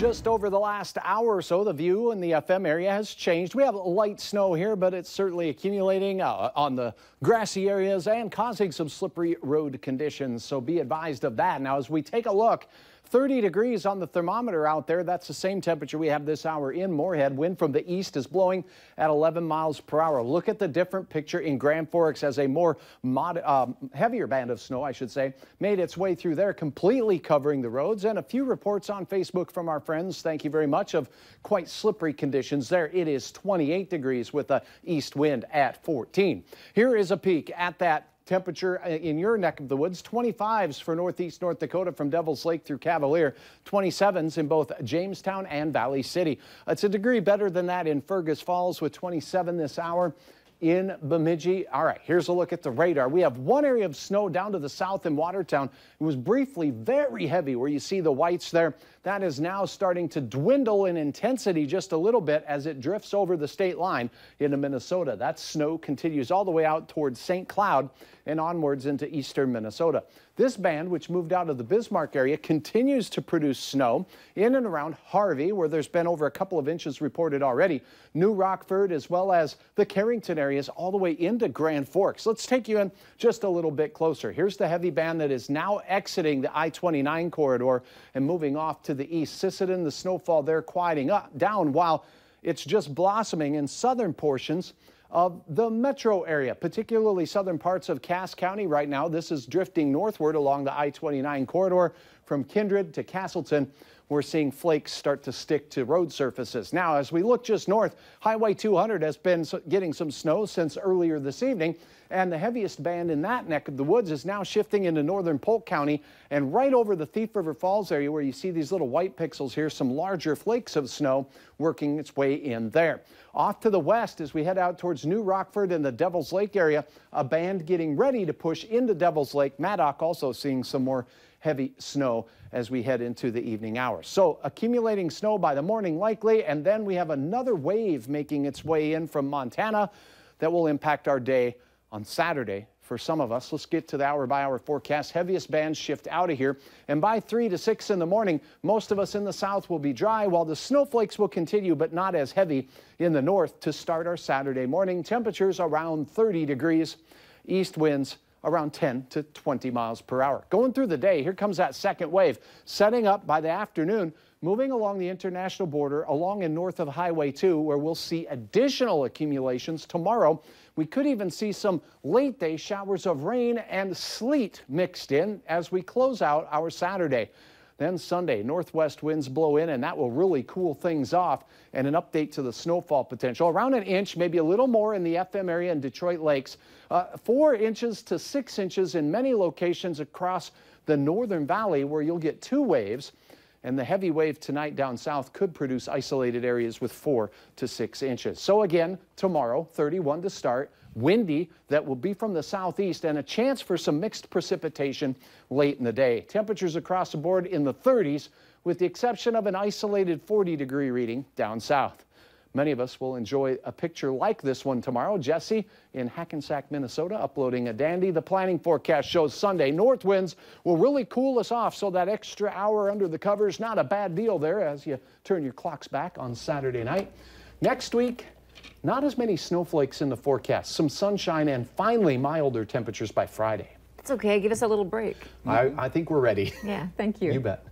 Just over the last hour or so, the view in the FM area has changed. We have light snow here, but it's certainly accumulating on the grassy areas and causing some slippery road conditions. So be advised of that. Now, as we take a look, 30 degrees on the thermometer out there. That's the same temperature we have this hour in Moorhead. Wind from the east is blowing at 11 miles per hour. Look at the different picture in Grand Forks as a more heavier band of snow, I should say, made its way through there, completely covering the roads. And a few reports on Facebook from our friends, thank you very much, of quite slippery conditions there. It is 28 degrees with a east wind at 14. Here is a peek at that temperature in your neck of the woods. 25s for northeast North Dakota from Devil's Lake through Cavalier. 27s in both Jamestown and Valley City. It's a degree better than that in Fergus Falls with 27 this hour. In Bemidji. All right, here's a look at the radar. We have one area of snow down to the south in Watertown. It was briefly very heavy where you see the whites there. That is now starting to dwindle in intensity just a little bit as it drifts over the state line into Minnesota. That snow continues all the way out towards St. Cloud and onwards into eastern Minnesota. This band, which moved out of the Bismarck area, continues to produce snow in and around Harvey, where there's been over a couple of inches reported already. New Rockford, as well as the Carrington areas, all the way into Grand Forks. Let's take you in just a little bit closer. Here's the heavy band that is now exiting the I-29 corridor and moving off to the east. Sisseton, the snowfall there quieting down while it's just blossoming in southern portions of the metro area, particularly southern parts of Cass County right now. This is drifting northward along the I-29 corridor from Kindred to Castleton. We're seeing flakes start to stick to road surfaces. Now, as we look just north, Highway 200 has been getting some snow since earlier this evening, and the heaviest band in that neck of the woods is now shifting into northern Polk County and right over the Thief River Falls area where you see these little white pixels here, some larger flakes of snow working its way in there. Off to the west as we head out towards New Rockford and the Devil's Lake area, a band getting ready to push into Devil's Lake. Maddock also seeing some more heavy snow as we head into the evening hours. So accumulating snow by the morning likely, and then we have another wave making its way in from Montana that will impact our day on Saturday. For some of us, let's get to the hour-by-hour forecast. Heaviest bands shift out of here, and by 3 to 6 in the morning, most of us in the south will be dry, while the snowflakes will continue, but not as heavy in the north to start our Saturday morning. Temperatures around 30 degrees, east winds around 10 to 20 miles per hour. Going through the day, here comes that second wave, setting up by the afternoon, moving along the international border, along and north of Highway 2, where we'll see additional accumulations tomorrow. We could even see some late day showers of rain and sleet mixed in as we close out our Saturday. Then Sunday, northwest winds blow in, and that will really cool things off. And an update to the snowfall potential. Around an inch, maybe a little more in the FM area and Detroit Lakes. 4 inches to 6 inches in many locations across the northern valley where you'll get 2 waves. And the heavy wave tonight down south could produce isolated areas with 4 to 6 inches. So again, tomorrow, 31 to start. Windy that will be from the southeast and a chance for some mixed precipitation late in the day. Temperatures across the board in the 30s with the exception of an isolated 40-degree reading down south. Many of us will enjoy a picture like this one tomorrow. Jesse in Hackensack, Minnesota, uploading a dandy. The planning forecast shows Sunday north winds will really cool us off, so that extra hour under the covers, not a bad deal there as you turn your clocks back on Saturday night. Next week, not as many snowflakes in the forecast. Some sunshine and finally milder temperatures by Friday. It's okay. Give us a little break. I think we're ready. Yeah, thank you. You bet.